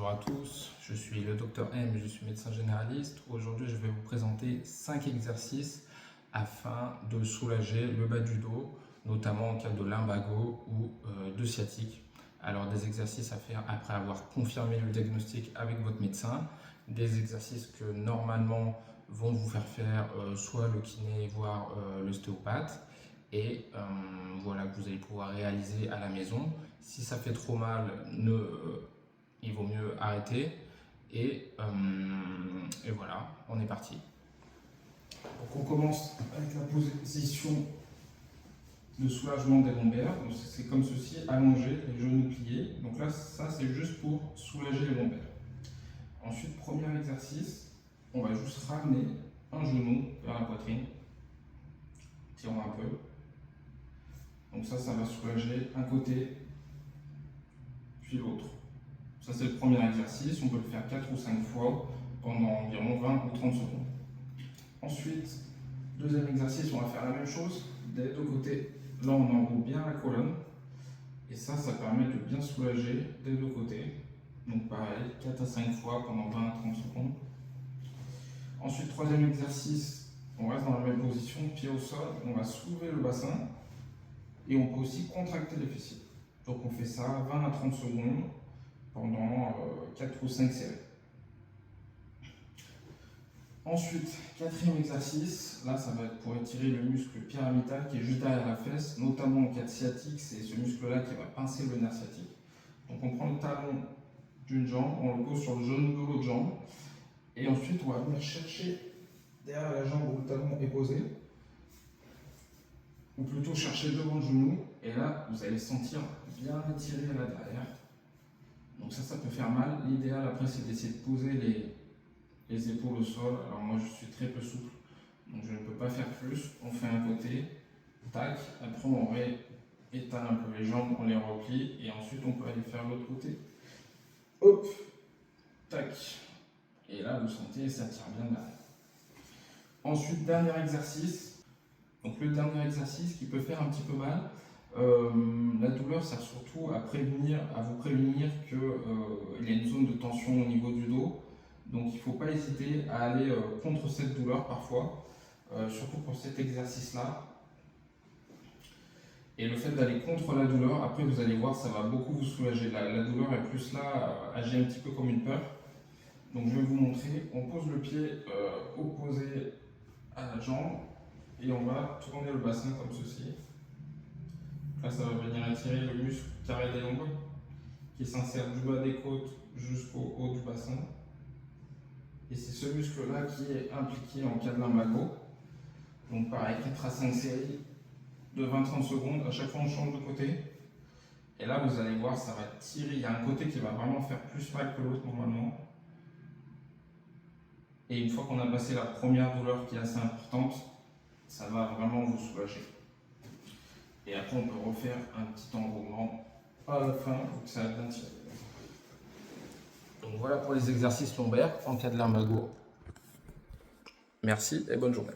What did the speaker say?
Bonjour à tous, je suis le docteur M, je suis médecin généraliste. Aujourd'hui, je vais vous présenter 5 exercices afin de soulager le bas du dos, notamment en cas de lumbago ou de sciatique. Alors, des exercices à faire après avoir confirmé le diagnostic avec votre médecin, des exercices que normalement vont vous faire faire soit le kiné, voire l'ostéopathe, et voilà, que vous allez pouvoir réaliser à la maison. Si ça fait trop mal, il vaut mieux arrêter. Et voilà, on est parti. Donc on commence avec la position de soulagement des lombaires. C'est comme ceci, allongé, les genoux pliés. Donc là, ça c'est juste pour soulager les lombaires. Ensuite, premier exercice, on va juste ramener un genou vers la poitrine. Tirons un peu. Donc ça va soulager un côté, puis l'autre. Ça c'est le premier exercice, on peut le faire 4 ou 5 fois pendant environ 20 ou 30 secondes. Ensuite, deuxième exercice, on va faire la même chose des deux côtés. Là on enroule bien la colonne et ça permet de bien soulager des deux côtés. Donc pareil, 4 à 5 fois pendant 20 à 30 secondes. Ensuite, troisième exercice, on reste dans la même position, pied au sol, on va soulever le bassin et on peut aussi contracter les fessiers. Donc on fait ça 20 à 30 secondes pendant 4 ou 5 séries. Ensuite, quatrième exercice, là ça va être pour étirer le muscle pyramidal qui est juste derrière la fesse, notamment en cas de sciatique, c'est ce muscle-là qui va pincer le nerf sciatique. Donc on prend le talon d'une jambe, on le pose sur le genou de l'autre jambe, et ensuite on va venir chercher derrière la jambe où le talon est posé, ou plutôt chercher devant le genou, et là vous allez sentir bien étiré là derrière. Donc ça peut faire mal. L'idéal après c'est d'essayer de poser les épaules au sol. Alors moi je suis très peu souple, donc je ne peux pas faire plus. On fait un côté, tac, après on réétale un peu les jambes, on les replie, et ensuite on peut aller faire l'autre côté. Hop, tac. Et là vous sentez, ça tire bien derrière. Ensuite, dernier exercice. Donc le dernier exercice qui peut faire un petit peu mal. La douleur sert surtout à vous prévenir qu'il y a une zone de tension au niveau du dos. Donc il ne faut pas hésiter à aller contre cette douleur parfois, surtout pour cet exercice-là. Et le fait d'aller contre la douleur, après vous allez voir, ça va beaucoup vous soulager. La douleur est plus là, agit un petit peu comme une peur. Donc je vais vous montrer, on pose le pied opposé à la jambe et on va tourner le bassin comme ceci. Là, ça va venir attirer le muscle carré des longues qui s'insère du bas des côtes jusqu'au haut du bassin. Et c'est ce muscle-là qui est impliqué en cas de lumbago. Donc pareil, 4 à 5 séries de 20-30 secondes. À chaque fois, on change de côté. Et là, vous allez voir, ça va tirer. Il y a un côté qui va vraiment faire plus mal que l'autre normalement. Et une fois qu'on a passé la première douleur qui est assez importante, ça va vraiment vous soulager. Et après, on peut refaire un petit enroulement à la fin pour que ça aille bien tirer. Donc voilà pour les exercices lombaires en cas de lumbago. Merci et bonne journée.